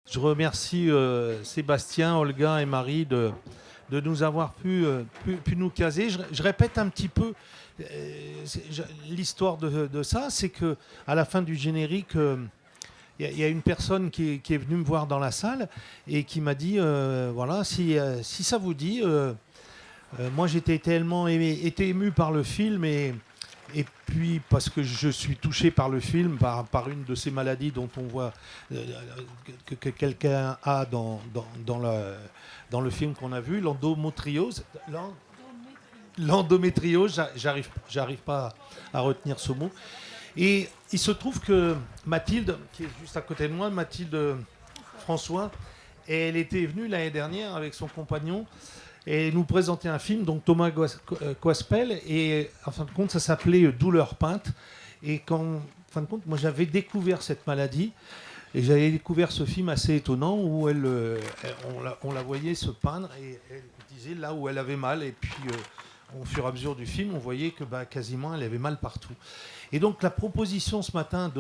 Je remercie Sébastien, Olga et Marie de nous avoir pu nous caser. Je répète un petit peu l'histoire de ça, c'est que à la fin du générique, y a une personne qui est venue me voir dans la salle et qui m'a dit, voilà, si ça vous dit, moi j'étais tellement été ému par le film et puis parce que je suis touché par le film, par une de ces maladies dont on voit que quelqu'un a dans le film qu'on a vu, l'endométriose. L'endométriose, j'arrive pas à retenir ce mot. Et il se trouve que Mathilde, qui est juste à côté de moi, Mathilde François, elle était venue l'année dernière avec son compagnon et nous présenter un film, donc Thomas Coispel, et en fin de compte, ça s'appelait Douleur peinte. Et en fin de compte, moi j'avais découvert cette maladie, et j'avais découvert ce film assez étonnant où on la voyait se peindre, et elle disait là où elle avait mal, et puis au fur et à mesure du film, on voyait que quasiment elle avait mal partout. Et donc la proposition ce matin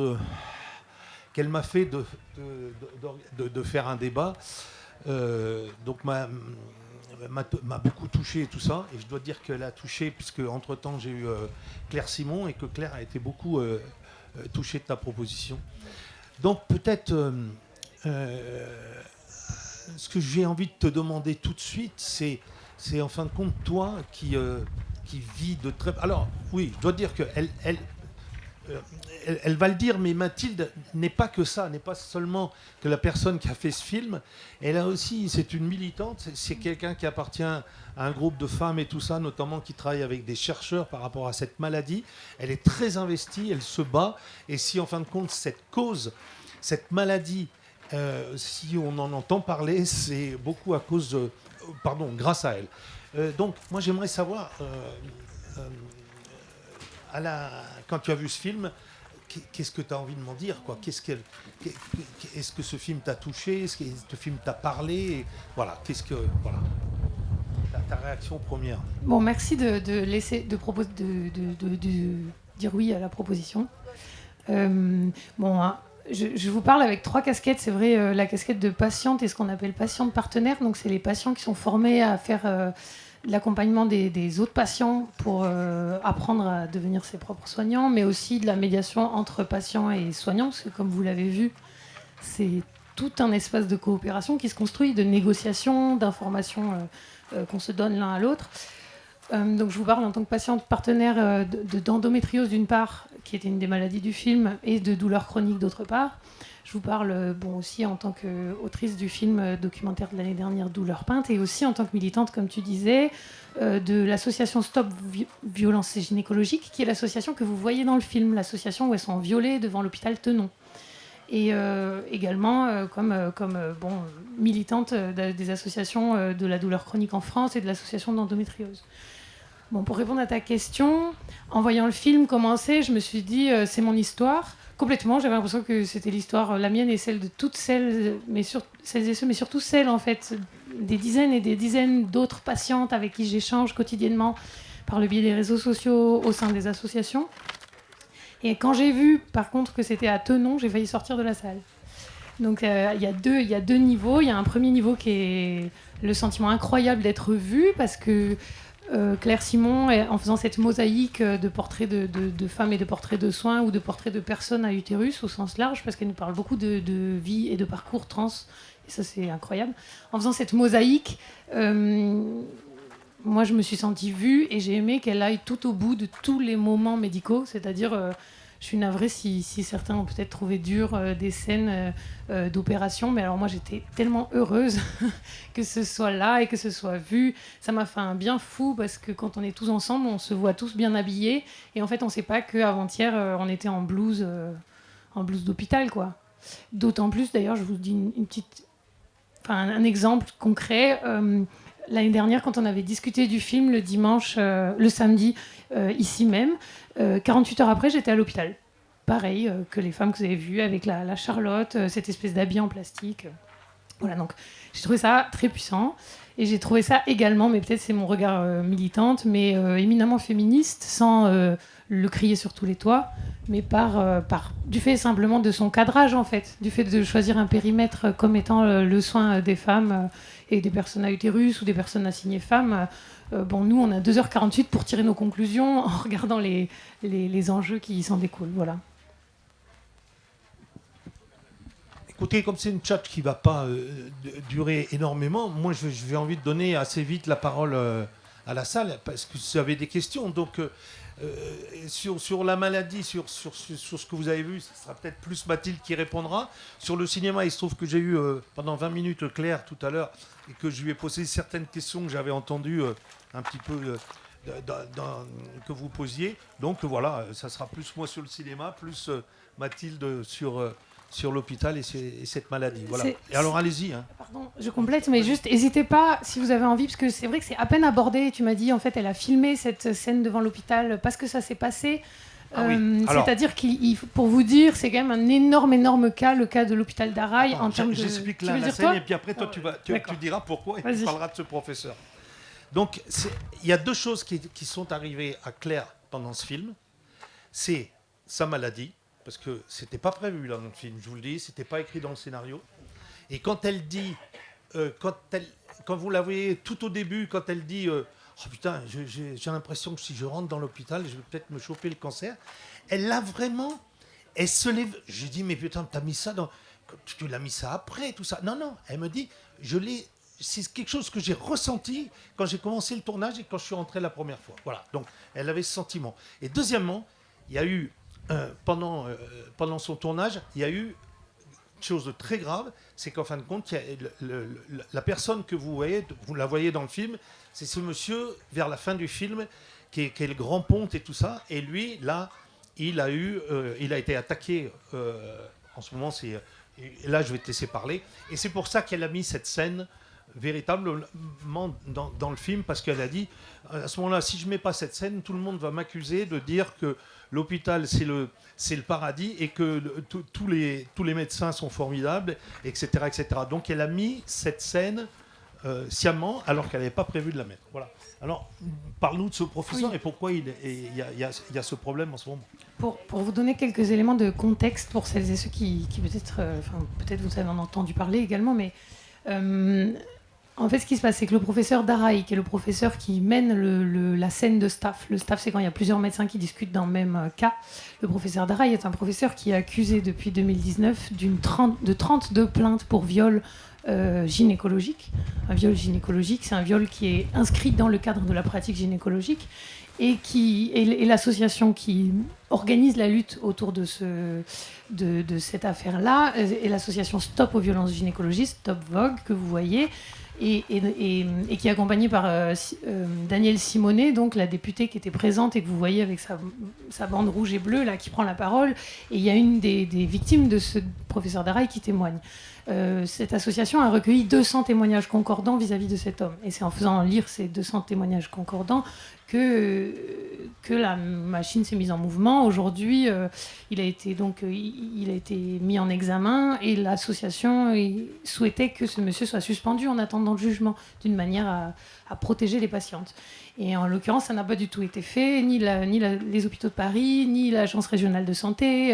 qu'elle m'a fait de faire un débat, donc m'a beaucoup touché et tout ça, et je dois dire qu'elle a touché puisque entre temps j'ai eu Claire Simon et que Claire a été beaucoup touchée de ta proposition. Donc peut-être ce que j'ai envie de te demander tout de suite, c'est en fin de compte toi qui vis de très... Alors oui, je dois dire qu'elle elle va le dire, mais Mathilde n'est pas que ça, n'est pas seulement que la personne qui a fait ce film. Elle a aussi, c'est une militante, c'est quelqu'un qui appartient à un groupe de femmes et tout ça, notamment qui travaille avec des chercheurs par rapport à cette maladie. Elle est très investie, elle se bat. Et si en fin de compte, cette cause, cette maladie, si on en entend parler, c'est beaucoup à cause, grâce à elle. Donc, moi, j'aimerais savoir... quand tu as vu ce film, qu'est-ce que tu as envie de m'en dire quoi ? Est-ce que ce film t'a touché ? Est-ce que ce film t'a parlé ? Voilà, voilà, ta réaction première. Bon, merci de laisser de dire oui à la proposition. Bon, hein, je vous parle avec trois casquettes. C'est vrai, la casquette de patiente et ce qu'on appelle patiente partenaire. Donc, c'est les patients qui sont formés à faire l'accompagnement des autres patients pour apprendre à devenir ses propres soignants, mais aussi de la médiation entre patients et soignants, parce que comme vous l'avez vu, c'est tout un espace de coopération qui se construit, de négociation, d'informations qu'on se donne l'un à l'autre. Donc je vous parle en tant que patiente partenaire d'endométriose d'une part, qui était une des maladies du film, et de douleurs chroniques d'autre part. Je vous parle aussi en tant qu'autrice du film documentaire de l'année dernière, Douleur peinte, et aussi en tant que militante, comme tu disais, de l'association Stop Violence Gynécologique, qui est l'association que vous voyez dans le film, l'association où elles sont violées devant l'hôpital Tenon. Et également comme militante des associations de la douleur chronique en France et de l'association d'endométriose. Bon, pour répondre à ta question, en voyant le film commencer, je me suis dit c'est mon histoire. Complètement, j'avais l'impression que c'était l'histoire, la mienne et celle de toutes celles, celles et ceux, mais surtout celles en fait, des dizaines et des dizaines d'autres patientes avec qui j'échange quotidiennement par le biais des réseaux sociaux au sein des associations. Et quand j'ai vu par contre que c'était à Tenon, j'ai failli sortir de la salle. Donc il y a deux niveaux. Il y a un premier niveau qui est le sentiment incroyable d'être vue parce que Claire Simon, en faisant cette mosaïque de portraits de femmes et de portraits de soins ou de portraits de personnes à utérus au sens large, parce qu'elle nous parle beaucoup de vie et de parcours trans, et ça c'est incroyable. En faisant cette mosaïque, moi je me suis sentie vue et j'ai aimé qu'elle aille tout au bout de tous les moments médicaux, c'est-à-dire... je suis navrée si certains ont peut-être trouvé dur des scènes d'opération, mais alors moi j'étais tellement heureuse que ce soit là et que ce soit vu. Ça m'a fait un bien fou parce que quand on est tous ensemble, on se voit tous bien habillés et en fait on ne sait pas qu'avant-hier on était en blouse d'hôpital quoi. D'autant plus d'ailleurs, je vous dis un exemple concret. L'année dernière, quand on avait discuté du film le dimanche, le samedi, ici même, 48 heures après, j'étais à l'hôpital. Pareil que les femmes que vous avez vues, avec la Charlotte, cette espèce d'habit en plastique. Voilà, donc j'ai trouvé ça très puissant. Et j'ai trouvé ça également, mais peut-être c'est mon regard militante, mais éminemment féministe, sans le crier sur tous les toits, mais du fait simplement de son cadrage, en fait, du fait de choisir un périmètre comme étant le soin des femmes et des personnes à utérus ou des personnes assignées femmes. Nous, on a 2h48 pour tirer nos conclusions en regardant les enjeux qui s'en découlent. Voilà. Écoutez, comme c'est une chat qui ne va pas durer énormément, moi je vais envie de donner assez vite la parole à la salle, parce que vous avez des questions. Donc, sur la maladie, sur ce que vous avez vu, ce sera peut-être plus Mathilde qui répondra. Sur le cinéma, il se trouve que j'ai eu pendant 20 minutes Claire tout à l'heure, et que je lui ai posé certaines questions que j'avais entendues un petit peu que vous posiez. Donc voilà, ça sera plus moi sur le cinéma, plus Mathilde sur l'hôpital et cette maladie. Voilà. Et alors allez-y. Hein. Pardon, je complète, mais juste n'hésitez pas si vous avez envie, parce que c'est vrai que c'est à peine abordé. Tu m'as dit, en fait, elle a filmé cette scène devant l'hôpital parce que ça s'est passé. Oui. C'est-à-dire pour vous dire, c'est quand même un énorme cas, le cas de l'hôpital d'Araï. J'explique la scène, et puis après, toi, tu diras pourquoi, et tu parleras de ce professeur. Donc, il y a deux choses qui sont arrivées à Claire pendant ce film. C'est sa maladie, parce que c'était pas prévu là dans le film, je vous le dis, c'était pas écrit dans le scénario. Et quand elle dit, quand vous la voyez tout au début, quand elle dit oh putain, j'ai l'impression que si je rentre dans l'hôpital, je vais peut-être me choper le cancer. Elle l'a vraiment, elle se lève. J'ai dit mais putain, t'as mis ça dans, tu l'as mis ça après tout ça. Non, elle me dit, c'est quelque chose que j'ai ressenti quand j'ai commencé le tournage et quand je suis rentré la première fois. Voilà, donc elle avait ce sentiment. Et deuxièmement, il y a eu pendant son tournage, il y a eu une chose de très grave, c'est qu'en fin de compte, la personne que vous la voyez dans le film, c'est ce monsieur, vers la fin du film, qui est le grand ponte et tout ça, et lui, là, il a été attaqué, en ce moment, et là, je vais te laisser parler, et c'est pour ça qu'elle a mis cette scène véritablement dans le film, parce qu'elle a dit, à ce moment-là, si je ne mets pas cette scène, tout le monde va m'accuser de dire que l'hôpital, c'est le paradis et que tous les médecins sont formidables, etc., etc. Donc elle a mis cette scène sciemment, alors qu'elle n'avait pas prévu de la mettre. Voilà. Alors, parle-nous de ce professeur et pourquoi il y a ce problème en ce moment. Pour vous donner quelques éléments de contexte pour celles et ceux qui peut-être vous avez en entendu parler également, mais en fait, ce qui se passe, c'est que le professeur Daraï, qui est le professeur qui mène la scène de staff, le staff, c'est quand il y a plusieurs médecins qui discutent dans le même cas. Le professeur Daraï est un professeur qui est accusé depuis 2019 de 32 plaintes pour viol gynécologique. Un viol gynécologique, c'est un viol qui est inscrit dans le cadre de la pratique gynécologique et l'association qui organise la lutte autour de cette affaire-là est l'association Stop aux violences gynécologistes, Stop Vogue, que vous voyez, et qui est accompagnée par Danielle Simonet, donc la députée qui était présente et que vous voyez avec sa bande rouge et bleue, là, qui prend la parole. Et il y a une des victimes de ce professeur Daraï qui témoigne. Cette association a recueilli 200 témoignages concordants vis-à-vis de cet homme. Et c'est en faisant lire ces 200 témoignages concordants que la machine s'est mise en mouvement. Aujourd'hui, il a été mis en examen et l'association souhaitait que ce monsieur soit suspendu en attendant le jugement, d'une manière à protéger les patientes. Et en l'occurrence, ça n'a pas du tout été fait. Ni les hôpitaux de Paris, ni l'Agence régionale de santé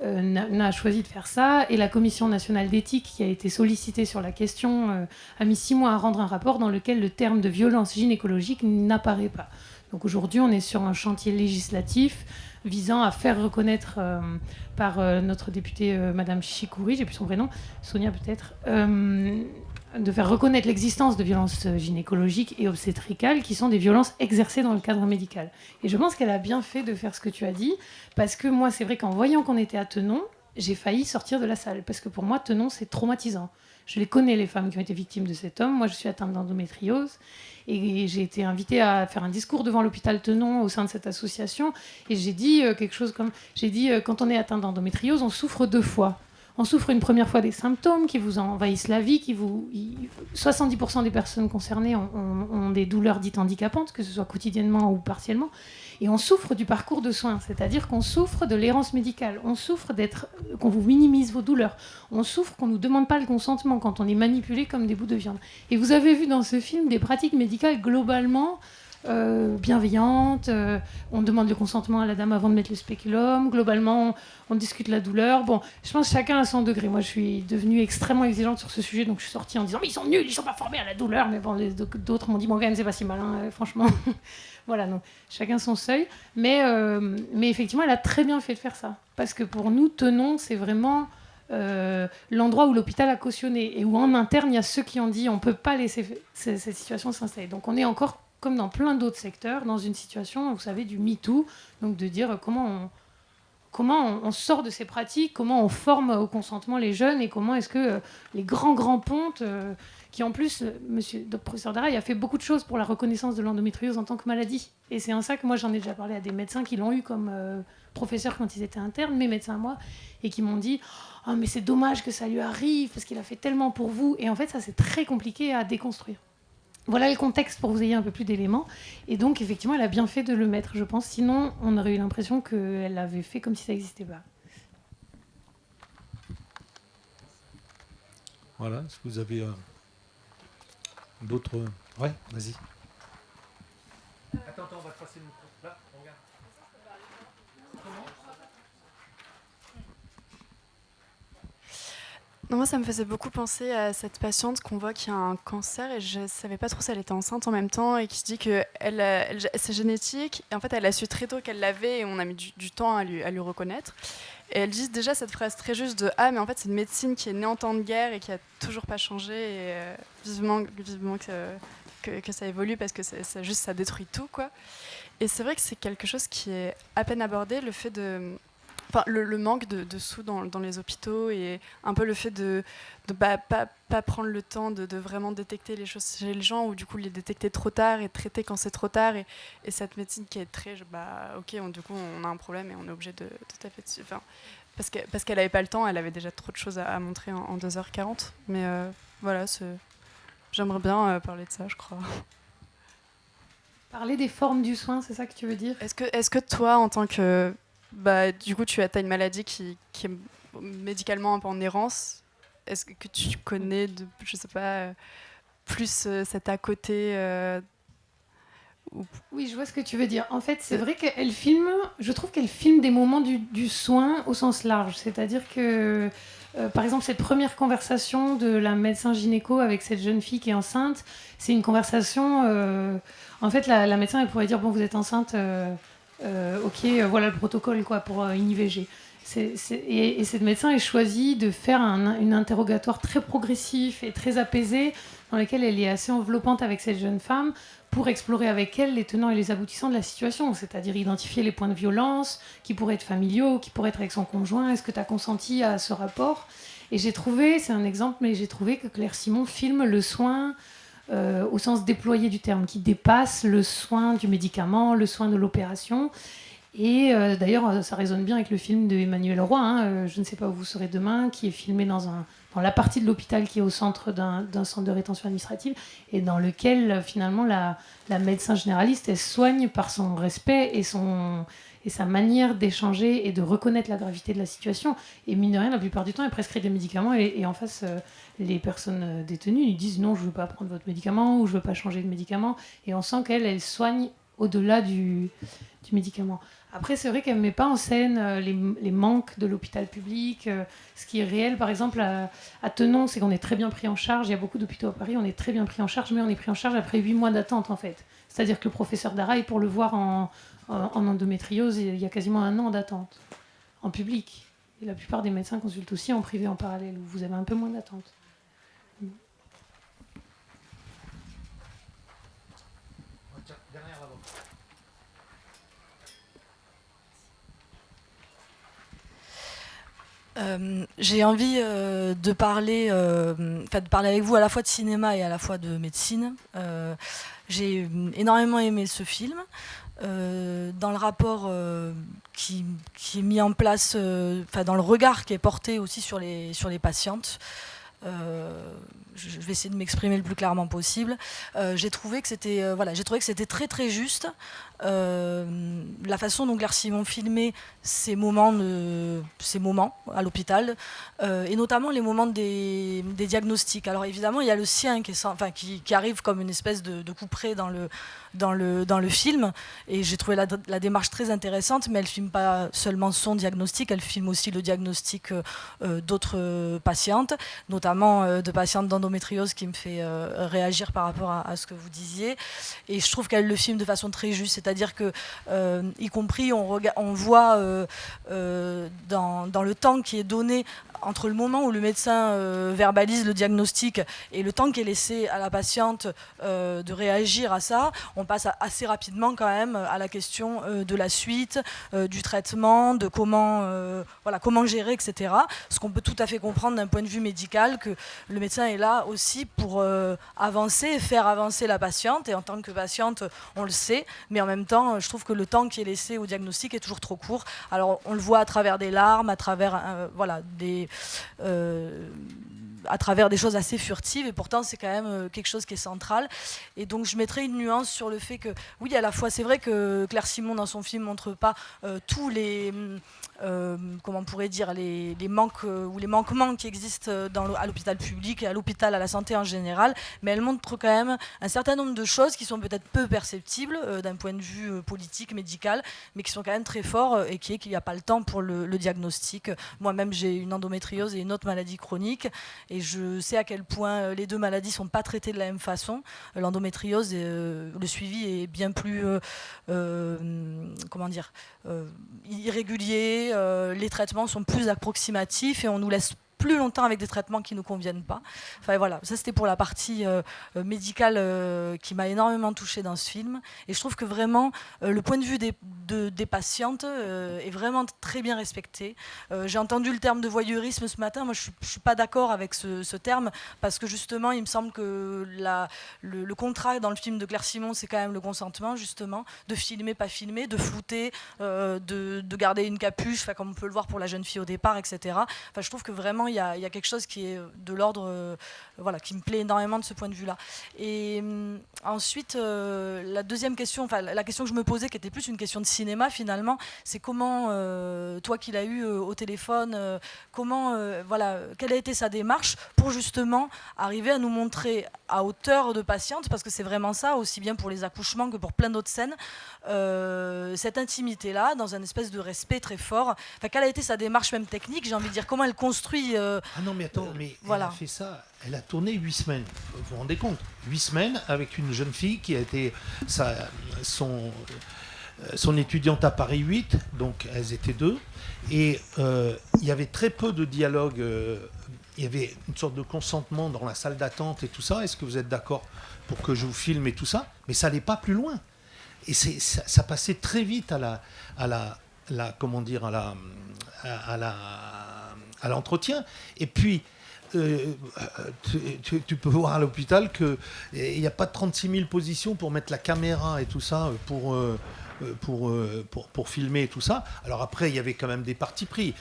n'a choisi de faire ça. Et la Commission nationale d'éthique, qui a été sollicitée sur la question, a mis 6 mois à rendre un rapport dans lequel le terme de violence gynécologique n'apparaît pas. Donc aujourd'hui, on est sur un chantier législatif visant à faire reconnaître par notre députée Madame Chicouri, j'ai plus son prénom, Sonia peut-être, de faire reconnaître l'existence de violences gynécologiques et obstétricales qui sont des violences exercées dans le cadre médical. Et je pense qu'elle a bien fait de faire ce que tu as dit, parce que moi, c'est vrai qu'en voyant qu'on était à Tenon, j'ai failli sortir de la salle, parce que pour moi, Tenon, c'est traumatisant. Je les connais, les femmes qui ont été victimes de cet homme. Moi, je suis atteinte d'endométriose et j'ai été invitée à faire un discours devant l'hôpital Tenon au sein de cette association. Et j'ai dit quelque chose comme... J'ai dit, quand on est atteint d'endométriose, on souffre 2 fois. On souffre une première fois des symptômes qui vous envahissent la vie, 70% des personnes concernées ont des douleurs dites handicapantes, que ce soit quotidiennement ou partiellement, et on souffre du parcours de soins, c'est-à-dire qu'on souffre de l'errance médicale, on souffre qu'on vous minimise vos douleurs, on souffre qu'on ne nous demande pas le consentement quand on est manipulé comme des bouts de viande. Et vous avez vu dans ce film des pratiques médicales globalement bienveillante. On demande le consentement à la dame avant de mettre le spéculum. Globalement, on discute la douleur. Bon, je pense que chacun a son degré. Moi, je suis devenue extrêmement exigeante sur ce sujet, donc je suis sortie en disant mais ils sont nuls, ils sont pas formés à la douleur. Mais bon, d'autres m'ont dit bon, quand même, c'est pas si malin, franchement. Voilà, donc chacun son seuil. Mais effectivement, elle a très bien fait de faire ça. Parce que pour nous, Tenon, c'est vraiment l'endroit où l'hôpital a cautionné et où en interne, il y a ceux qui ont dit on ne peut pas laisser cette situation s'installer. Donc on est encore, comme dans plein d'autres secteurs, dans une situation, vous savez, du MeToo, donc de dire comment on sort de ces pratiques, comment on forme au consentement les jeunes et comment est-ce que les grands pontes, qui en plus, le professeur Daraï a fait beaucoup de choses pour la reconnaissance de l'endométriose en tant que maladie. Et c'est un ça que moi j'en ai déjà parlé à des médecins qui l'ont eu comme professeur quand ils étaient internes, mes médecins à moi, et qui m'ont dit « Oh mais c'est dommage que ça lui arrive parce qu'il a fait tellement pour vous ». Et en fait ça c'est très compliqué à déconstruire. Voilà le contexte pour que vous ayez un peu plus d'éléments. Et donc, effectivement, elle a bien fait de le mettre, je pense. Sinon, on aurait eu l'impression qu'elle l'avait fait comme si ça n'existait pas. Voilà. Est-ce que vous avez d'autres... Ouais, vas-y. Attends, on va te passer le micro. Là, regarde. Non, moi, ça me faisait beaucoup penser à cette patiente qu'on voit qui a un cancer et je ne savais pas trop si elle était enceinte en même temps et qui se dit que c'est génétique. Et en fait, elle a su très tôt qu'elle l'avait et on a mis du temps à lui reconnaître. Et elle dit déjà cette phrase très juste de « Ah, mais en fait, c'est une médecine qui est née en temps de guerre et qui n'a toujours pas changé. » Et vivement que ça évolue parce que ça détruit tout, quoi. Et c'est vrai que c'est quelque chose qui est à peine abordé, le fait de... Enfin, le manque de sous dans les hôpitaux et un peu le fait de pas prendre le temps de vraiment détecter les choses chez les gens ou du coup les détecter trop tard et traiter quand c'est trop tard et cette médecine qui est très ok, du coup on a un problème et on est obligé de taper dessus, enfin, parce qu'elle n'avait pas le temps, elle avait déjà trop de choses à montrer en 2h40, mais voilà, j'aimerais bien parler de ça, je crois. Parler des formes du soin, c'est ça que tu veux dire ? Est-ce que toi, en tant que... du coup, tu as une maladie qui est médicalement un peu en errance. Est-ce que tu connais, je sais pas, plus cet à côté Oui, je vois ce que tu veux dire. En fait, c'est vrai qu'elle filme, je trouve qu'elle filme des moments du soin au sens large. C'est-à-dire que, par exemple, cette première conversation de la médecin gynéco avec cette jeune fille qui est enceinte, c'est une conversation... en fait, la médecin, elle pourrait dire, bon, vous êtes enceinte... ok, voilà le protocole quoi, pour une IVG. Et cette médecin a choisi de faire une interrogatoire très progressif et très apaisé, dans lequel elle est assez enveloppante avec cette jeune femme, pour explorer avec elle les tenants et les aboutissants de la situation, c'est-à-dire identifier les points de violence, qui pourraient être familiaux, qui pourraient être avec son conjoint, est-ce que tu as consenti à ce rapport ? Et j'ai trouvé, c'est un exemple, mais j'ai trouvé que Claire Simon filme le soin... au sens déployé du terme, qui dépasse le soin du médicament, le soin de l'opération. Et d'ailleurs, ça résonne bien avec le film d'Emmanuel Roy, Je ne sais pas où vous serez demain, qui est filmé dans la partie de l'hôpital qui est au centre d'un centre de rétention administrative, et dans lequel, finalement, la médecin généraliste, elle soigne par son respect et sa manière d'échanger et de reconnaître la gravité de la situation. Et mine de rien, la plupart du temps, elle prescrit des médicaments et en face, les personnes détenues lui disent non, je ne veux pas prendre votre médicament ou je ne veux pas changer de médicament. Et on sent qu'elle soigne au-delà du médicament. Après, c'est vrai qu'elle ne met pas en scène les manques de l'hôpital public. Ce qui est réel, par exemple, à Tenon, c'est qu'on est très bien pris en charge. Il y a beaucoup d'hôpitaux à Paris, on est très bien pris en charge, mais on est pris en charge après 8 mois d'attente, en fait. C'est-à-dire que le professeur Daraï, pour le voir en endométriose, il y a quasiment 1 an d'attente, en public. Et la plupart des médecins consultent aussi en privé en parallèle, où vous avez un peu moins d'attente. J'ai envie de parler avec vous à la fois de cinéma et à la fois de médecine. J'ai énormément aimé ce film. Dans le rapport qui est mis en place, dans le regard qui est porté aussi sur les patientes. je vais essayer de m'exprimer le plus clairement possible. J'ai trouvé que c'était très très juste. La façon dont Claire Simon filmait ces moments à l'hôpital, et notamment les moments des diagnostics. Alors évidemment, il y a le sien qui arrive comme une espèce de couperet dans le film, et j'ai trouvé la démarche très intéressante, mais elle ne filme pas seulement son diagnostic, elle filme aussi le diagnostic d'autres patientes, notamment de patientes d'endométriose, qui me fait réagir par rapport à ce que vous disiez. Et je trouve qu'elle le filme de façon très juste, c'est-à-dire que, y compris, on voit dans le temps qui est donné entre le moment où le médecin verbalise le diagnostic et le temps qui est laissé à la patiente de réagir à ça, on passe assez rapidement quand même à la question de la suite, du traitement, de comment gérer, etc. Ce qu'on peut tout à fait comprendre d'un point de vue médical, que le médecin est là aussi pour avancer, faire avancer la patiente, et en tant que patiente, on le sait, mais en même temps, je trouve que le temps qui est laissé au diagnostic est toujours trop court. Alors on le voit à travers des larmes, à travers à travers des choses assez furtives, et pourtant c'est quand même quelque chose qui est central. Et donc je mettrais une nuance sur le fait que, oui, à la fois c'est vrai que Claire Simon dans son film montre pas tous les comment on pourrait dire, les manques ou les manquements qui existent à l'hôpital public et à l'hôpital, à la santé en général, mais elle montre quand même un certain nombre de choses qui sont peut-être peu perceptibles d'un point de vue politique, médical, mais qui sont quand même très forts, et qui est qu'il n'y a pas le temps pour le diagnostic. Moi-même, j'ai une endométriose et une autre maladie chronique, et je sais à quel point les deux maladies ne sont pas traitées de la même façon. L'endométriose, le suivi est bien plus irrégulier, les traitements sont plus approximatifs et on nous laisse plus longtemps avec des traitements qui ne nous conviennent pas. Enfin voilà, ça c'était pour la partie médicale qui m'a énormément touchée dans ce film. Et je trouve que vraiment le point de vue des patientes est vraiment très bien respecté. J'ai entendu le terme de voyeurisme ce matin. Moi je suis pas d'accord avec ce terme, parce que justement il me semble que le contrat dans le film de Claire Simon, c'est quand même le consentement, justement, de filmer, pas filmer, de flouter, de garder une capuche, comme on peut le voir pour la jeune fille au départ, etc. Enfin, je trouve que vraiment il y a quelque chose qui est de l'ordre, qui me plaît énormément de ce point de vue-là. Et ensuite, la deuxième question, la question que je me posais, qui était plus une question de cinéma finalement, c'est comment, toi qui l'as eu au téléphone, quelle a été sa démarche pour justement arriver à nous montrer à hauteur de patiente, parce que c'est vraiment ça, aussi bien pour les accouchements que pour plein d'autres scènes, cette intimité-là, dans un espèce de respect très fort. Quelle a été sa démarche même technique, j'ai envie de dire, comment elle construit... Ah non, mais attends, elle a fait ça, elle a tourné 8 semaines, vous vous rendez compte, 8 semaines avec une jeune fille qui a été son étudiante à Paris 8, donc elles étaient deux, et il y avait très peu de dialogue, il y avait une sorte de consentement dans la salle d'attente et tout ça. Est-ce que vous êtes d'accord pour que je vous filme et tout ça? Mais ça n'allait pas plus loin. Et ça passait très vite à l'entretien. Et puis, tu peux voir à l'hôpital qu'il n'y a pas de 36 000 positions pour mettre la caméra et tout ça, pour filmer et tout ça. Alors après, il y avait quand même des partis pris.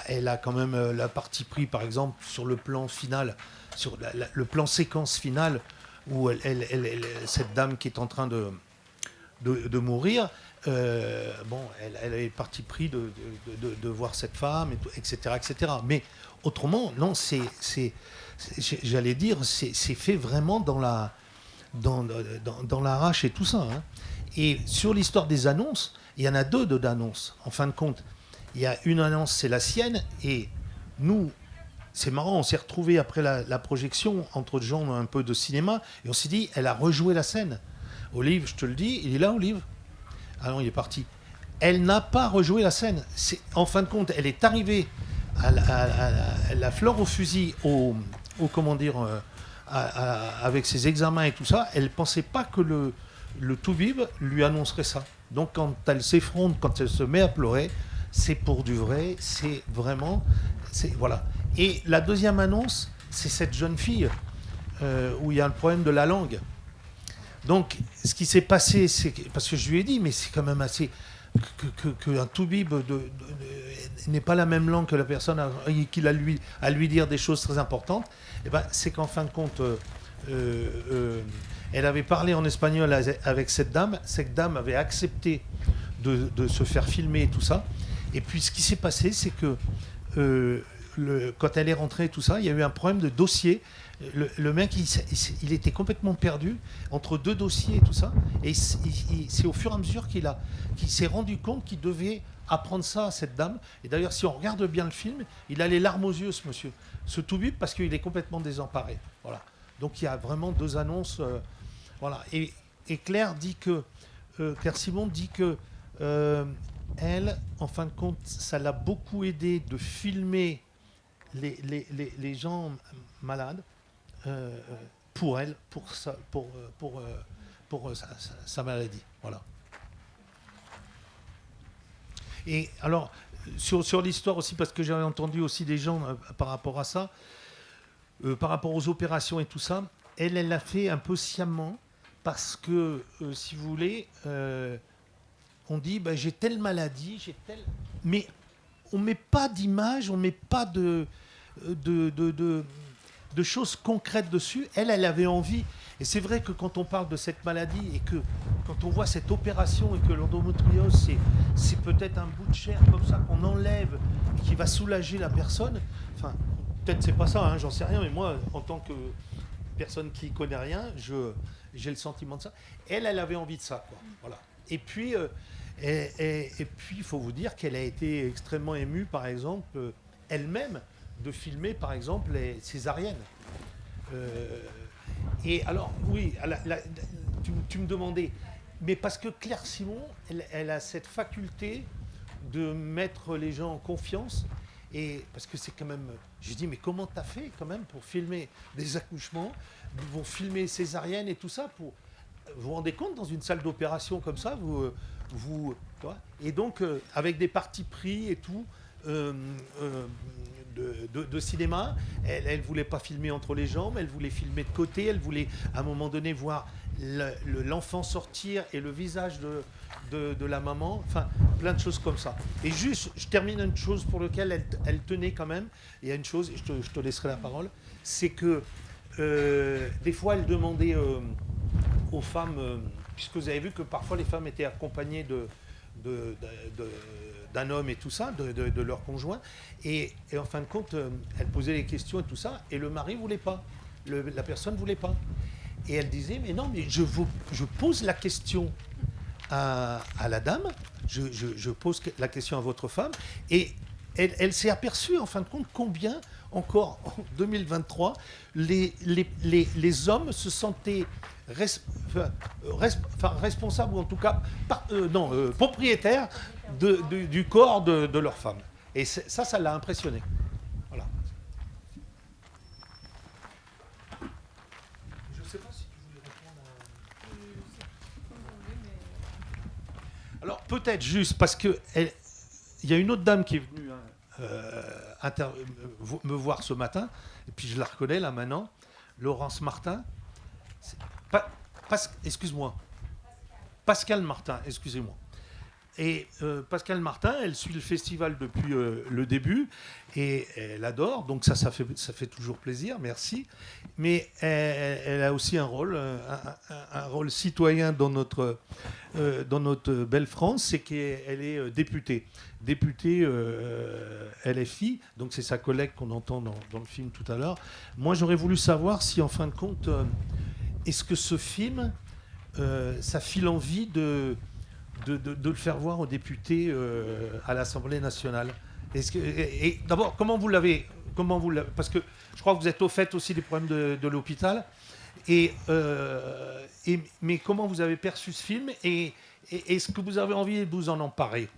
Elle a quand même la partie pris, par exemple, sur le plan final, sur le plan séquence finale, où cette dame qui est en train de mourir, elle avait parti pris de voir cette femme, etc., etc. Mais autrement, non, j'allais dire, c'est fait vraiment dans l'arrache et tout ça. Hein. Et sur l'histoire des annonces, il y en a deux d'annonces. En fin de compte, il y a une annonce, c'est la sienne, et nous, c'est marrant, on s'est retrouvés après la projection, entre gens un peu de cinéma, et on s'est dit, elle a rejoué la scène. Olive, je te le dis, il est là, Olive? Ah non, il est parti. Elle n'a pas rejoué la scène. En fin de compte, elle est arrivée à la fleur au fusil, avec ses examens et tout ça. Elle ne pensait pas que le tout-vive lui annoncerait ça. Donc quand elle s'effronte, quand elle se met à pleurer, c'est pour du vrai, c'est vraiment... Voilà. Et la deuxième annonce, c'est cette jeune fille où il y a le problème de la langue. Donc, ce qui s'est passé, c'est parce que je lui ai dit, mais c'est quand même assez... qu'un toubib n'ait pas la même langue que la personne qu'il a à lui dire des choses très importantes, eh ben, c'est qu'en fin de compte, elle avait parlé en espagnol avec cette dame avait accepté de se faire filmer et tout ça. Et puis ce qui s'est passé, c'est que quand elle est rentrée et tout ça, il y a eu un problème de dossier. Le mec, il était complètement perdu entre deux dossiers et tout ça. Et c'est au fur et à mesure qu'il s'est rendu compte qu'il devait apprendre ça à cette dame. Et d'ailleurs, si on regarde bien le film, il a les larmes aux yeux, ce monsieur. Ce toubib, parce qu'il est complètement désemparé. Voilà. Donc il y a vraiment deux annonces. Voilà. Et Claire Simon dit que elle, en fin de compte, ça l'a beaucoup aidé de filmer les gens malades pour elle, pour sa maladie. Voilà. Et alors, sur l'histoire aussi, parce que j'avais entendu aussi des gens par rapport à ça, par rapport aux opérations et tout ça, elle l'a fait un peu sciemment, parce que, si vous voulez, on dit, j'ai telle maladie, mais on ne met pas d'image, on ne met pas de choses concrètes dessus. Elle avait envie. Et c'est vrai que quand on parle de cette maladie et que quand on voit cette opération et que l'endométriose, c'est peut-être un bout de chair comme ça qu'on enlève et qui va soulager la personne. Enfin, peut-être c'est pas ça, hein, j'en sais rien, mais moi, en tant que personne qui connaît rien, j'ai le sentiment de ça. Elle avait envie de ça, quoi. Voilà. Et puis, il faut vous dire qu'elle a été extrêmement émue, par exemple, elle-même, de filmer, par exemple, les césariennes. Et alors, oui, tu me demandais, mais parce que Claire Simon, elle a cette faculté de mettre les gens en confiance, et parce que c'est quand même... Je dis, mais comment t'as fait quand même pour filmer des accouchements, pour filmer césariennes et tout ça, vous vous rendez compte, dans une salle d'opération comme ça, tu vois, et donc, avec des partis pris et tout, de cinéma, elle voulait pas filmer entre les jambes, elle voulait filmer de côté, elle voulait à un moment donné voir l'enfant sortir et le visage de la maman, enfin plein de choses comme ça. Et juste, je termine une chose pour laquelle elle tenait quand même, il y a une chose, et je te laisserai la parole, c'est que des fois elle demandait aux femmes, puisque vous avez vu que parfois les femmes étaient accompagnées d'un homme et tout ça, de leur conjoint, et en fin de compte, elle posait les questions et tout ça, et le mari voulait pas, la personne voulait pas. Et elle disait, mais non, mais je pose la question à la dame, je pose la question à votre femme, et elle s'est aperçue, en fin de compte, combien, encore en 2023, les hommes se sentaient responsables, ou en tout cas propriétaires du corps de leur femme. Et ça l'a impressionné. Voilà. Je ne sais pas si tu voulais répondre à... Alors peut-être juste parce que il y a une autre dame qui est venue me voir ce matin, et puis je la reconnais là maintenant, Laurence Martin. Excuse-moi. Pascal Martin, excusez-moi. Et Pascal Martin, elle suit le festival depuis le début et elle adore, donc ça fait toujours plaisir, merci. Mais elle a aussi un rôle citoyen dans notre belle France, c'est qu'elle est députée LFI, donc c'est sa collègue qu'on entend dans le film tout à l'heure. Moi, j'aurais voulu savoir si, en fin de compte, est-ce que ce film, ça file envie de le faire voir aux députés à l'Assemblée nationale. Et d'abord, comment vous l'avez, parce que je crois que vous êtes au fait aussi des problèmes de l'hôpital. Mais comment vous avez perçu ce film et est-ce que vous avez envie de vous en emparer ?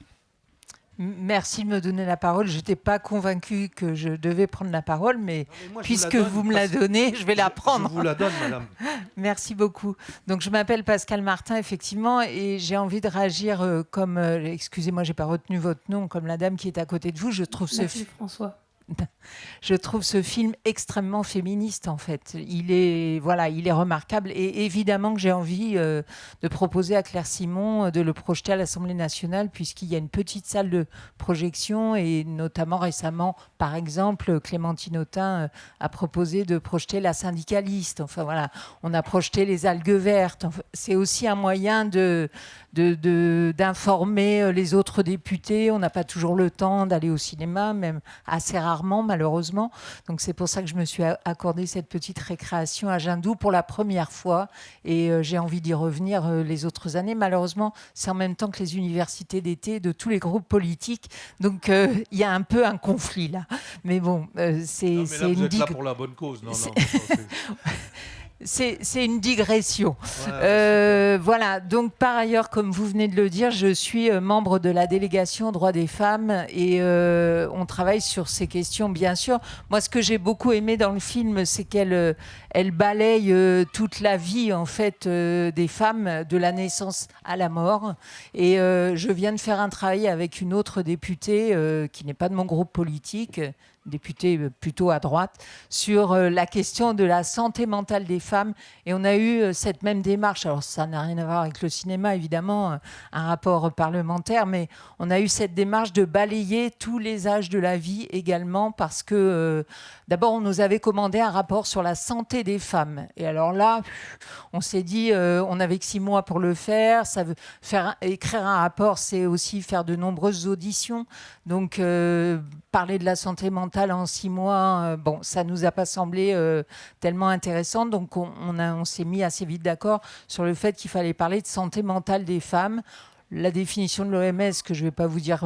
Merci de me donner la parole. Je n'étais pas convaincue que je devais prendre la parole, mais moi, puisque vous me la donnez, je vais la prendre. Je vous la donne, madame. Merci beaucoup. Donc, je m'appelle Pascal Martin, effectivement, et j'ai envie de réagir comme... excusez-moi, je n'ai pas retenu votre nom, comme la dame qui est à côté de vous. Je trouve Mathilde François. Je trouve ce film extrêmement féministe, en fait. Il est remarquable. Et évidemment que j'ai envie de proposer à Claire Simon de le projeter à l'Assemblée nationale, puisqu'il y a une petite salle de projection. Et notamment récemment, par exemple, Clémentine Autain a proposé de projeter La syndicaliste. Enfin voilà, on a projeté Les algues vertes. Enfin, c'est aussi un moyen d'informer les autres députés. On n'a pas toujours le temps d'aller au cinéma, même assez rarement, malheureusement. Donc c'est pour ça que je me suis accordé cette petite récréation à Jindou pour la première fois. Et j'ai envie d'y revenir les autres années. Malheureusement, c'est en même temps que les universités d'été de tous les groupes politiques. Donc il y a un peu un conflit là. Mais bon, c'est vous êtes là pour la bonne cause. Non. C'est une digression. Ouais, voilà. Donc, par ailleurs, comme vous venez de le dire, je suis membre de la délégation aux droits des femmes et on travaille sur ces questions, bien sûr. Moi, ce que j'ai beaucoup aimé dans le film, c'est qu'elle balaye toute la vie, en fait, des femmes, de la naissance à la mort. Et je viens de faire un travail avec une autre députée qui n'est pas de mon groupe politique, députée plutôt à droite, sur la question de la santé mentale des femmes. Et on a eu cette même démarche. Alors, ça n'a rien à voir avec le cinéma, évidemment, un rapport parlementaire, mais on a eu cette démarche de balayer tous les âges de la vie également, parce que, d'abord, on nous avait commandé un rapport sur la santé des femmes. Et alors là, on s'est dit, on avait que 6 mois pour le faire. Écrire un rapport, c'est aussi faire de nombreuses auditions. Donc, parler de la santé mentale en 6 mois, bon, ça nous a pas semblé tellement intéressant. Donc, on s'est mis assez vite d'accord sur le fait qu'il fallait parler de santé mentale des femmes. La définition de l'OMS, que je ne vais pas vous dire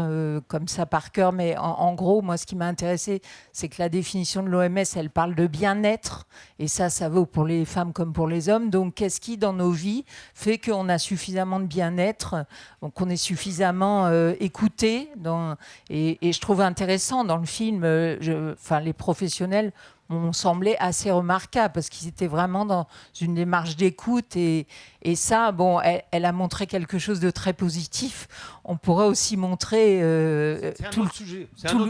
comme ça par cœur, mais en gros, moi, ce qui m'a intéressé, c'est que la définition de l'OMS, elle parle de bien-être, et ça vaut pour les femmes comme pour les hommes. Donc, qu'est-ce qui, dans nos vies, fait qu'on a suffisamment de bien-être, donc qu'on est suffisamment écouté, et je trouve intéressant dans le film, les professionnels m'ont semblé assez remarquables parce qu'ils étaient vraiment dans une démarche d'écoute et ça, bon, elle a montré quelque chose de très positif. On pourrait aussi montrer c'est un autre sujet,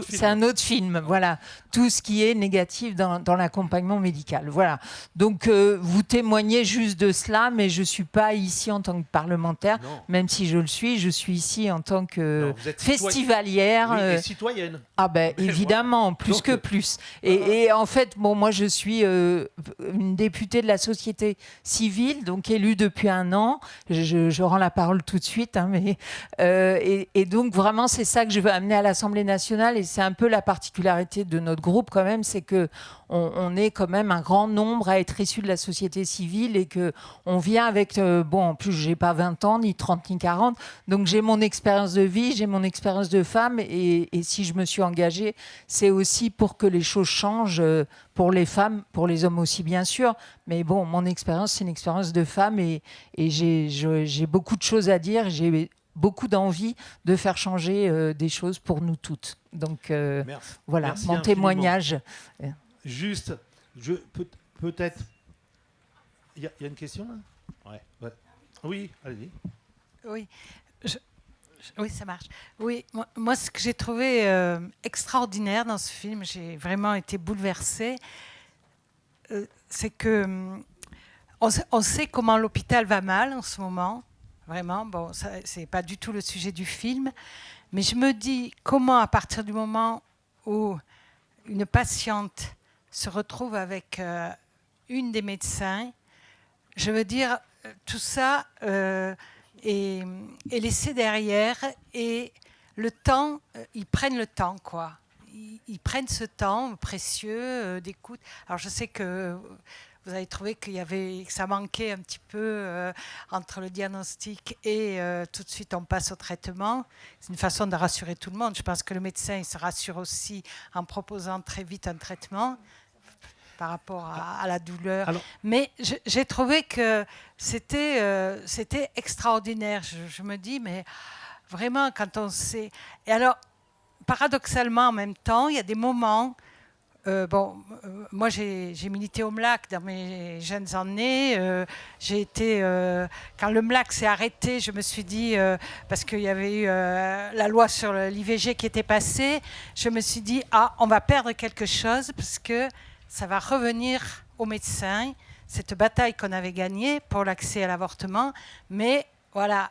c'est un autre film, voilà, tout ce qui est négatif dans l'accompagnement médical, voilà. Donc vous témoignez juste de cela, mais je suis pas ici en tant que parlementaire, même si je le suis. Je suis ici en tant que festivalière, et citoyenne. Ah ben évidemment, plus que plus. Et en fait, bon, moi je suis une députée de la société civile, donc élue depuis 1 an. Je rends la parole tout de suite, hein, mais et donc vraiment c'est ça que je veux amener à l'Assemblée nationale, et c'est un peu la particularité de notre groupe quand même, c'est que on est quand même un grand nombre à être issus de la société civile et que on vient avec en plus j'ai pas 20 ans, ni 30, ni 40, donc j'ai mon expérience de vie, j'ai mon expérience de femme, et si je me suis engagée, c'est aussi pour que les choses changent pour les femmes, pour les hommes aussi bien sûr, mais bon, mon expérience c'est une expérience de femme, et j'ai beaucoup de choses à dire, j'ai beaucoup d'envie de faire changer des choses pour nous toutes. Donc voilà, merci mon infiniment. témoignage. Juste, peut-être... Il y a une question là ? Ouais. Oui, allez-y. Oui, oui, ça marche. Oui, moi ce que j'ai trouvé extraordinaire dans ce film, j'ai vraiment été bouleversée, c'est que on sait comment l'hôpital va mal en ce moment, vraiment. Bon, c'est pas du tout le sujet du film, mais je me dis comment, à partir du moment où une patiente se retrouve avec une des médecins, je veux dire, tout ça est laissé derrière, et le temps, ils prennent le temps, quoi. Ils prennent ce temps précieux d'écoute. Alors je sais que vous avez trouvé que ça manquait un petit peu entre le diagnostic et tout de suite on passe au traitement. C'est une façon de rassurer tout le monde. Je pense que le médecin il se rassure aussi en proposant très vite un traitement par rapport à la douleur. Alors, mais j'ai trouvé que c'était extraordinaire. Je me dis, mais vraiment, quand on sait... Et alors, paradoxalement, en même temps, il y a des moments moi j'ai milité au MLAC dans mes jeunes années. J'ai été quand le MLAC s'est arrêté, je me suis dit parce qu'il y avait eu la loi sur l'IVG qui était passée, je me suis dit on va perdre quelque chose parce que ça va revenir aux médecins, cette bataille qu'on avait gagnée pour l'accès à l'avortement, mais voilà,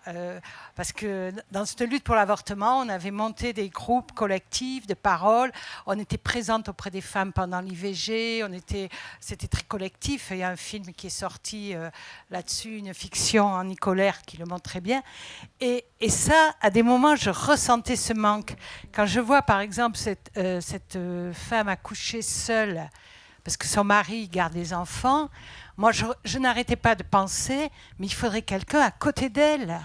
parce que dans cette lutte pour l'avortement, on avait monté des groupes collectifs de parole, on était présente auprès des femmes pendant l'IVG, c'était très collectif. Il y a un film qui est sorti là-dessus, une fiction en Nicolaire qui le montre très bien. Et ça, à des moments, je ressentais ce manque. Quand je vois, par exemple, cette femme accoucher seule, parce que son mari garde les enfants, moi, je n'arrêtais pas de penser, mais il faudrait quelqu'un à côté d'elle.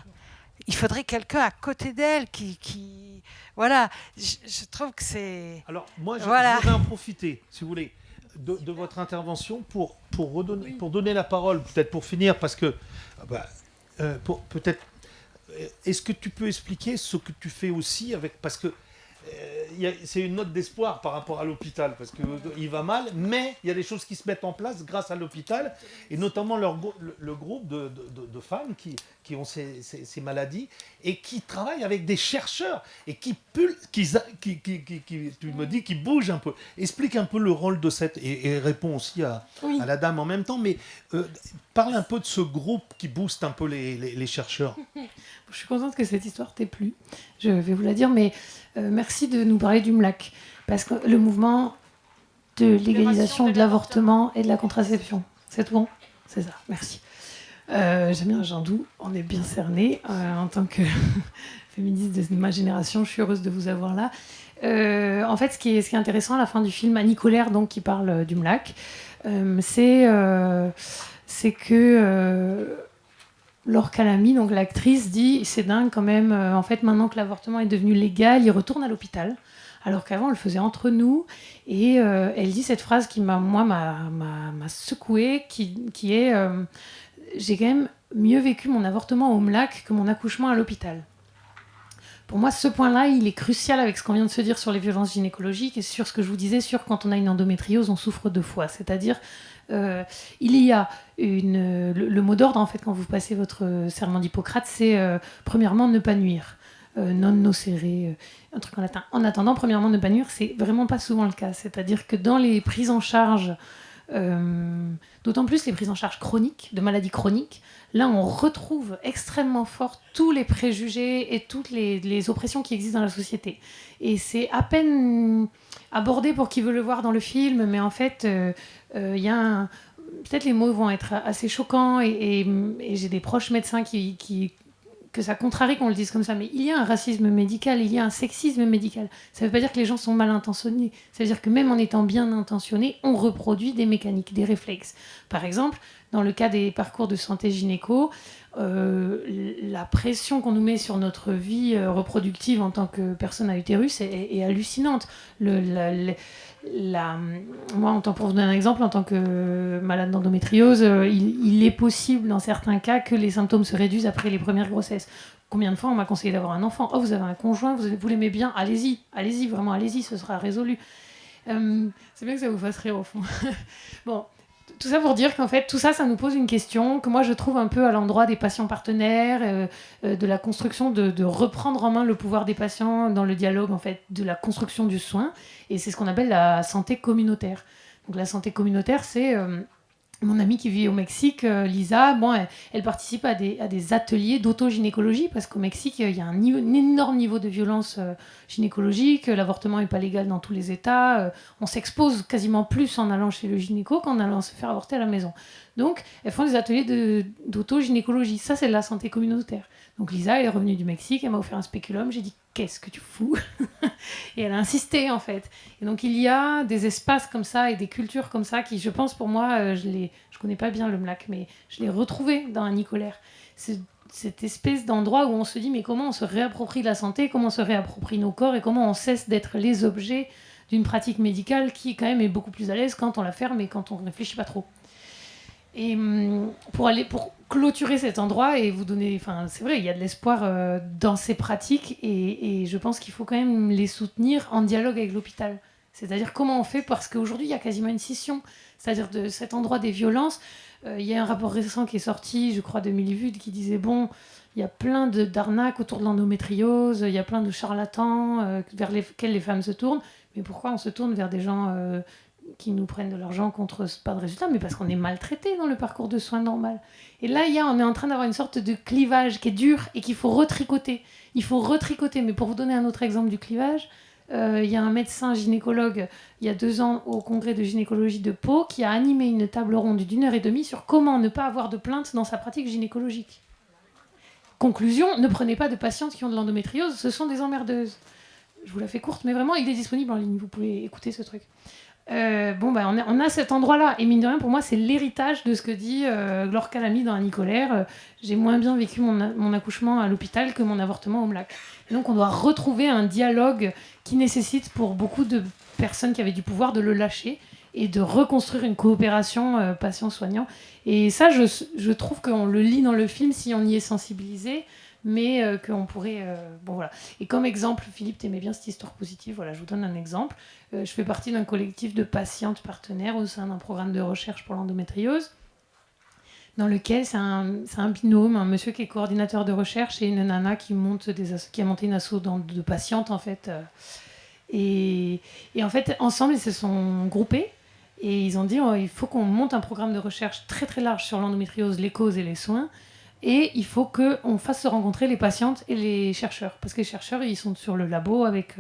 Il faudrait quelqu'un à côté d'elle qui voilà. Je trouve que c'est... Alors, moi, je voilà. voudrais en profiter, si vous voulez, de votre intervention pour donner la parole, peut-être pour finir, parce que... peut-être... Est-ce que tu peux expliquer ce que tu fais aussi avec... Parce que c'est une note d'espoir par rapport à l'hôpital, parce qu'il va mal, mais il y a des choses qui se mettent en place grâce à l'hôpital, et notamment le groupe de femmes qui ont ces maladies, et qui travaillent avec des chercheurs, et qui tu me dis, qui bougent un peu. Explique un peu le rôle de cette... Et réponds aussi à la dame en même temps, mais parle un peu de ce groupe qui booste un peu les chercheurs. Je suis contente que cette histoire t'ait plu, je vais vous la dire, mais merci de nous parler du MLAC, parce que le mouvement de légalisation de l'avortement et de la contraception, c'est tout bon ? C'est ça, merci. J'aime bien Jandou, on est bien cernés. En tant que féministe de ma génération, je suis heureuse de vous avoir là. En fait, ce qui est intéressant à la fin du film, Annie Colère, donc, qui parle du MLAC, c'est que... Laure Calamy, donc l'actrice, dit c'est dingue quand même, en fait maintenant que l'avortement est devenu légal, il retourne à l'hôpital, alors qu'avant on le faisait entre nous, et elle dit cette phrase qui m'a secouée, qui est j'ai quand même mieux vécu mon avortement au MLAC que mon accouchement à l'hôpital. Pour moi, ce point-là, il est crucial avec ce qu'on vient de se dire sur les violences gynécologiques et sur ce que je vous disais sur quand on a une endométriose, on souffre 2 fois, c'est-à-dire il y a le mot d'ordre, en fait, quand vous passez votre serment d'Hippocrate, c'est premièrement ne pas nuire, non nocere, un truc en latin. En attendant, premièrement ne pas nuire, c'est vraiment pas souvent le cas. C'est-à-dire que dans les prises en charge, d'autant plus les prises en charge chroniques, de maladies chroniques, là on retrouve extrêmement fort tous les préjugés et toutes les oppressions qui existent dans la société. Et c'est à peine abordé pour qui veut le voir dans le film, mais en fait, il y a peut-être les mots vont être assez choquants, et j'ai des proches médecins que ça contrarie qu'on le dise comme ça, mais il y a un racisme médical, il y a un sexisme médical. Ça ne veut pas dire que les gens sont mal intentionnés, ça veut dire que même en étant bien intentionnés, on reproduit des mécaniques, des réflexes. Par exemple, dans le cas des parcours de santé gynéco, la pression qu'on nous met sur notre vie reproductive en tant que personne à utérus est hallucinante. Moi, pour vous donner un exemple, en tant que malade d'endométriose, il est possible dans certains cas que les symptômes se réduisent après les premières grossesses. Combien de fois on m'a conseillé d'avoir un enfant ? Oh, vous avez un conjoint, vous l'aimez bien, allez-y, vraiment, allez-y, ce sera résolu. C'est bien que ça vous fasse rire au fond. Bon, tout ça pour dire qu'en fait, tout ça, ça nous pose une question que moi je trouve un peu à l'endroit des patients partenaires, de la construction, de reprendre en main le pouvoir des patients dans le dialogue, en fait, de la construction du soin. Et c'est ce qu'on appelle la santé communautaire. Donc la santé communautaire, c'est... mon amie qui vit au Mexique, Lisa, elle participe à des ateliers d'autogynécologie parce qu'au Mexique, il y a un énorme niveau de violence gynécologique. L'avortement n'est pas légal dans tous les États. On s'expose quasiment plus en allant chez le gynéco qu'en allant se faire avorter à la maison. Donc, elles font des ateliers d'autogynécologie. Ça, c'est de la santé communautaire. Donc, Lisa, elle est revenue du Mexique, elle m'a offert un spéculum. J'ai dit, qu'est-ce que tu fous ? Et elle a insisté, en fait. Et donc, il y a des espaces comme ça et des cultures comme ça qui, je pense, pour moi, je connais pas bien le MLAC, mais je l'ai retrouvé dans Annie Colère. C'est cette espèce d'endroit où on se dit, mais comment on se réapproprie la santé, comment on se réapproprie nos corps et comment on cesse d'être les objets d'une pratique médicale qui, quand même, est beaucoup plus à l'aise quand on la ferme et quand on ne réfléchit pas trop. Et pour clôturer cet endroit et vous donner... c'est vrai, il y a de l'espoir dans ces pratiques et je pense qu'il faut quand même les soutenir en dialogue avec l'hôpital. C'est-à-dire comment on fait, parce qu'aujourd'hui, il y a quasiment une scission. C'est-à-dire de cet endroit des violences. Il y a un rapport récent qui est sorti, je crois, de Millivud, qui disait, bon, il y a plein d'arnaques autour de l'endométriose, il y a plein de charlatans vers lesquels les femmes se tournent. Mais pourquoi on se tourne vers des gens qui nous prennent de l'argent contre pas de résultat? Mais parce qu'on est maltraité dans le parcours de soins normal. Et là, on est en train d'avoir une sorte de clivage qui est dur et qu'il faut retricoter. Il faut retricoter. Mais pour vous donner un autre exemple du clivage, il y a un médecin gynécologue, il y a 2 ans, au congrès de gynécologie de Pau, qui a animé une table ronde d'1h30 sur comment ne pas avoir de plainte dans sa pratique gynécologique. Conclusion, ne prenez pas de patientes qui ont de l'endométriose, ce sont des emmerdeuses. Je vous la fais courte, mais vraiment, il est disponible en ligne, vous pouvez écouter ce truc. On a cet endroit-là, et mine de rien, pour moi, c'est l'héritage de ce que dit Laure Calamy dans Annie Colère. J'ai moins bien vécu mon accouchement à l'hôpital que mon avortement au MLAC. Et donc, on doit retrouver un dialogue qui nécessite pour beaucoup de personnes qui avaient du pouvoir de le lâcher et de reconstruire une coopération patient-soignant. Et ça, je trouve qu'on le lit dans le film si on y est sensibilisé, mais qu'on pourrait... bon, voilà. Et comme exemple, Philippe, t'aimais bien cette histoire positive, voilà, je vous donne un exemple. Je fais partie d'un collectif de patientes partenaires au sein d'un programme de recherche pour l'endométriose, dans lequel c'est un binôme, un monsieur qui est coordinateur de recherche et une nana qui a monté une asso de patientes, en fait. Et en fait, ensemble, ils se sont groupés et ils ont dit il faut qu'on monte un programme de recherche très très large sur l'endométriose, les causes et les soins. Et il faut qu'on fasse se rencontrer les patientes et les chercheurs. Parce que les chercheurs, ils sont sur le labo avec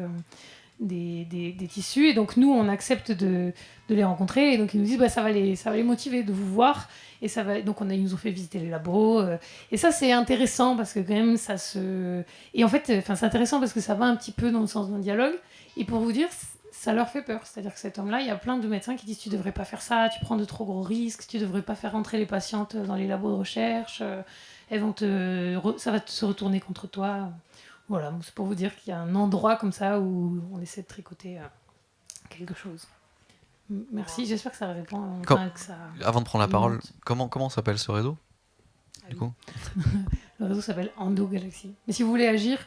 des tissus. Et donc, nous, on accepte de les rencontrer. Et donc, ils nous disent ça va les motiver de vous voir. Et donc, ils nous ont fait visiter les labos. Et ça, c'est intéressant parce que quand même, ça se... Et en fait, c'est intéressant parce que ça va un petit peu dans le sens d'un dialogue. Et pour vous dire, ça leur fait peur. C'est-à-dire que cet homme-là, il y a plein de médecins qui disent tu devrais pas faire ça, tu prends de trop gros risques, tu devrais pas faire rentrer les patientes dans les labos de recherche, elles vont ça va se retourner contre toi. Voilà, c'est pour vous dire qu'il y a un endroit comme ça où on essaie de tricoter quelque chose. Merci, j'espère que ça répond. Avant de prendre la parole, comment s'appelle ce réseau du coup? Le réseau s'appelle Endo Galaxy. Mais si vous voulez agir,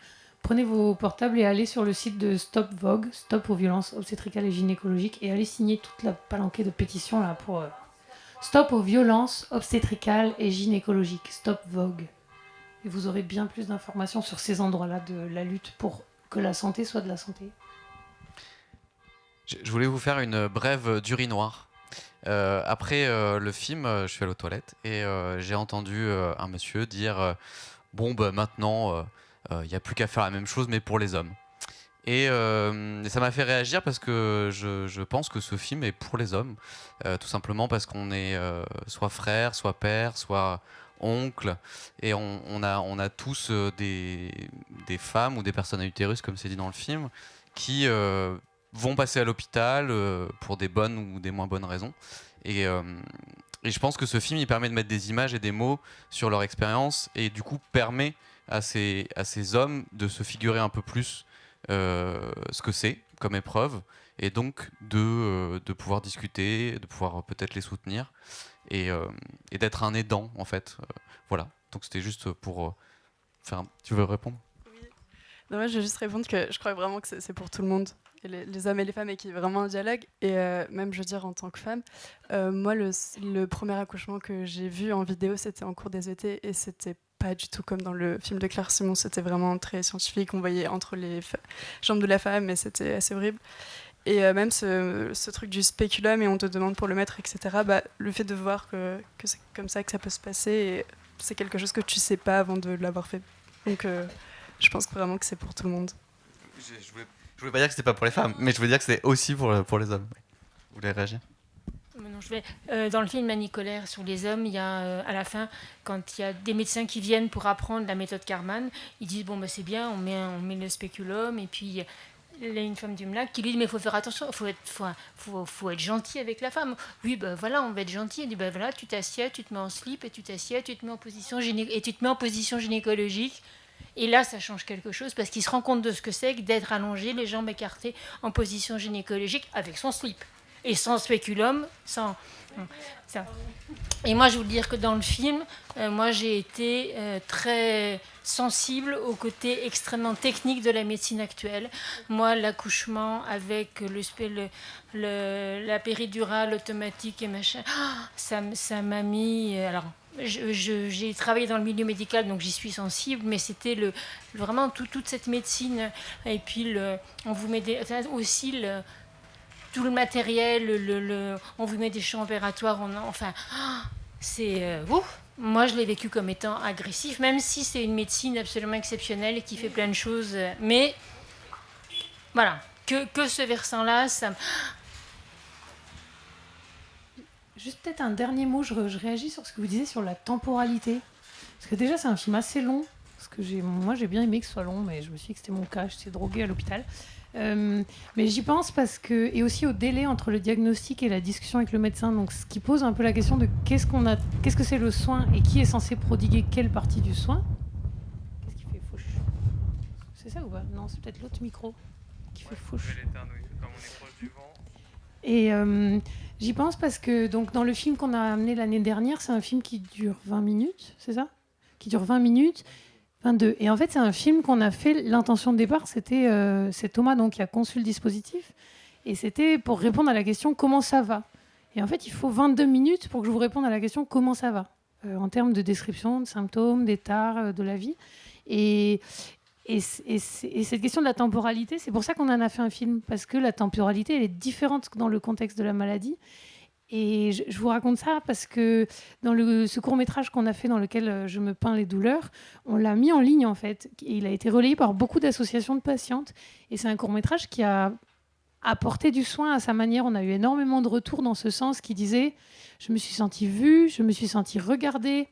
prenez vos portables et allez sur le site de Stop Vogue, Stop aux violences obstétricales et gynécologiques, et allez signer toute la palanquée de pétitions là pour Stop aux violences obstétricales et gynécologiques, Stop Vogue. Et vous aurez bien plus d'informations sur ces endroits-là de la lutte pour que la santé soit de la santé. Je voulais vous faire une brève d'urinoir. Après le film, je suis allé aux toilettes et j'ai entendu un monsieur dire maintenant, il n'y a plus qu'à faire la même chose, mais pour les hommes. Et ça m'a fait réagir parce que je pense que ce film est pour les hommes, tout simplement parce qu'on est soit frère, soit père, soit oncle, et on a tous des femmes ou des personnes à utérus, comme c'est dit dans le film, qui vont passer à l'hôpital pour des bonnes ou des moins bonnes raisons. Et je pense que ce film, il permet de mettre des images et des mots sur leur expérience, et du coup permet à ces hommes de se figurer un peu plus ce que c'est comme épreuve, et donc de pouvoir discuter, de pouvoir peut-être les soutenir, et d'être un aidant en fait. Voilà, donc c'était juste pour faire Tu veux répondre? Oui. Non, moi, je vais juste répondre que je crois vraiment que c'est pour tout le monde, et les hommes et les femmes, et qu'il y ait vraiment un dialogue. Et même, je veux dire, en tant que femme, moi, le premier accouchement que j'ai vu en vidéo, c'était en cours des ET, et c'était pas du tout comme dans le film de Claire Simon. C'était vraiment très scientifique, on voyait entre les jambes de la femme, et c'était assez horrible. Et même ce truc du spéculum, et on te demande pour le mettre, etc., le fait de voir que c'est comme ça que ça peut se passer, et c'est quelque chose que tu sais pas avant de l'avoir fait. Donc je pense vraiment que c'est pour tout le monde. Je voulais pas dire que c'était pas pour les femmes, mais je voulais dire que c'était aussi pour les hommes. Vous voulez réagir? Non, dans le film Annie Colère sur les hommes, il y a à la fin, quand il y a des médecins qui viennent pour apprendre la méthode Karman, ils disent c'est bien, on met le spéculum, et puis il y a une femme du MLAC qui lui dit mais il faut faire attention, faut être gentil avec la femme. Oui, voilà, on va être gentil. Elle dit voilà, tu t'assieds, tu te mets en slip, et tu t'assieds, tu te mets en position gynécologique. Et là, ça change quelque chose parce qu'il se rend compte de ce que c'est que d'être allongé, les jambes écartées en position gynécologique avec son slip. Et sans spéculum, sans... Ça. Et moi, je veux dire que dans le film, moi, j'ai été très sensible au côté extrêmement technique de la médecine actuelle. Moi, l'accouchement avec la péridurale automatique et machin, ça m'a mis... Alors, j'ai travaillé dans le milieu médical, donc j'y suis sensible, mais c'était vraiment toute cette médecine. Et puis, on vous met aussi tout le matériel, on vous met des champs opératoires, c'est... Moi, je l'ai vécu comme étant agressif, même si c'est une médecine absolument exceptionnelle et qui fait plein de choses. Mais voilà, que ce versant-là, ça... Juste peut-être un dernier mot, je réagis sur ce que vous disiez sur la temporalité. Parce que déjà, c'est un film assez long. Parce que moi, j'ai bien aimé que ce soit long, mais je me suis dit que c'était mon cas, j'étais droguée à l'hôpital. Mais j'y pense parce que... Et aussi au délai entre le diagnostic et la discussion avec le médecin. Donc, ce qui pose un peu la question de qu'est-ce que c'est le soin et qui est censé prodiguer quelle partie du soin. Qu'est-ce qui fait fouche? C'est ça ou pas? Non, c'est peut-être l'autre micro qui fait fouche. Je vais l'éteindre, oui, comme on est proche du vent. Et j'y pense parce que donc, dans le film qu'on a amené l'année dernière, c'est un film qui dure 20 minutes, c'est ça? Qui dure 20 minutes, 22. Et en fait, c'est un film qu'on a fait, l'intention de départ, c'est Thomas donc, qui a conçu le dispositif, et c'était pour répondre à la question « Comment ça va ?» Et en fait, il faut 22 minutes pour que je vous réponde à la question « Comment ça va ?» en termes de description, de symptômes, d'état de la vie. Et cette question de la temporalité, c'est pour ça qu'on en a fait un film, parce que la temporalité, elle est différente dans le contexte de la maladie. Et je vous raconte ça parce que dans ce court-métrage qu'on a fait dans lequel je me peins les douleurs, on l'a mis en ligne en fait. Et il a été relayé par beaucoup d'associations de patientes. Et c'est un court-métrage qui a apporté du soin à sa manière. On a eu énormément de retours dans ce sens qui disaient « Je me suis sentie vue, je me suis sentie regardée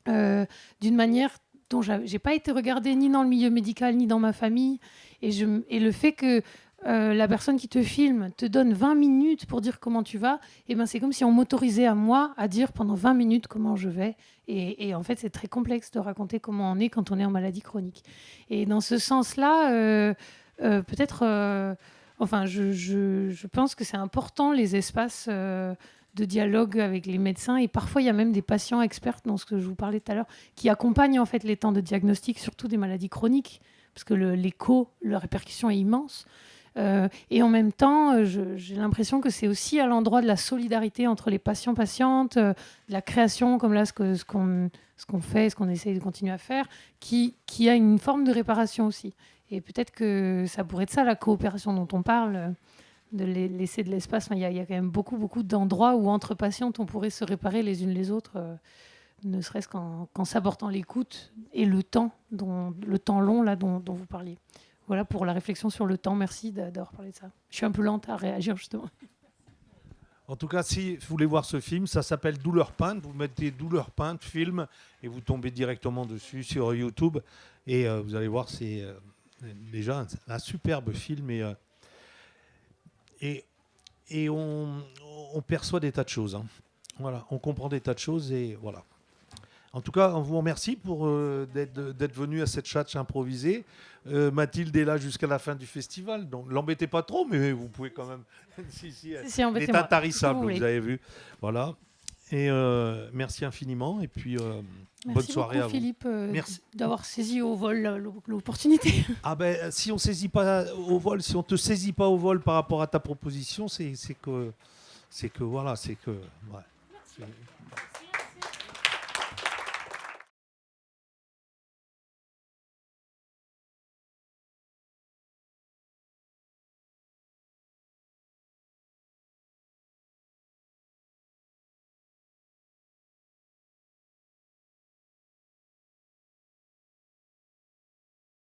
d'une manière dont je n'ai pas été regardée ni dans le milieu médical ni dans ma famille. » Et le fait que la personne qui te filme te donne 20 minutes pour dire comment tu vas, et ben c'est comme si on m'autorisait à moi à dire pendant 20 minutes comment je vais. Et en fait, c'est très complexe de raconter comment on est quand on est en maladie chronique. Et dans ce sens-là, peut-être... je pense que c'est important, les espaces de dialogue avec les médecins. Et parfois, il y a même des patients experts, dans ce que je vous parlais tout à l'heure, qui accompagnent en fait les temps de diagnostic, surtout des maladies chroniques, parce que l'écho, la répercussion est immense. Et en même temps, j'ai l'impression que c'est aussi à l'endroit de la solidarité entre les patients-patientes, de la création, comme là, ce qu'on fait, ce qu'on essaye de continuer à faire, qui a une forme de réparation aussi. Et peut-être que ça pourrait être ça, la coopération dont on parle, de laisser de l'espace. Il y a quand même beaucoup, beaucoup d'endroits où, entre patientes, on pourrait se réparer les unes les autres, ne serait-ce qu'en s'apportant l'écoute et le temps long là, dont vous parliez. Voilà pour la réflexion sur le temps. Merci d'avoir parlé de ça. Je suis un peu lente à réagir, justement. En tout cas, si vous voulez voir ce film, ça s'appelle Douleur peinte. Vous mettez Douleur peinte, film, et vous tombez directement dessus sur YouTube. Et vous allez voir, c'est déjà un superbe film. Et on perçoit des tas de choses. Hein. Voilà, on comprend des tas de choses et voilà. En tout cas, on vous remercie pour d'être venu à cette chatch improvisée. Mathilde est là jusqu'à la fin du festival, donc l'embêtez pas trop, mais vous pouvez quand même. si, elle est intarissable, vous avez vu. Voilà. Et merci infiniment. Et puis, bonne soirée à vous. Merci beaucoup, Philippe, d'avoir saisi au vol l'opportunité. Ah ben, si on saisit pas au vol, si on te saisit pas au vol par rapport à ta proposition, c'est que voilà, c'est que. Ouais,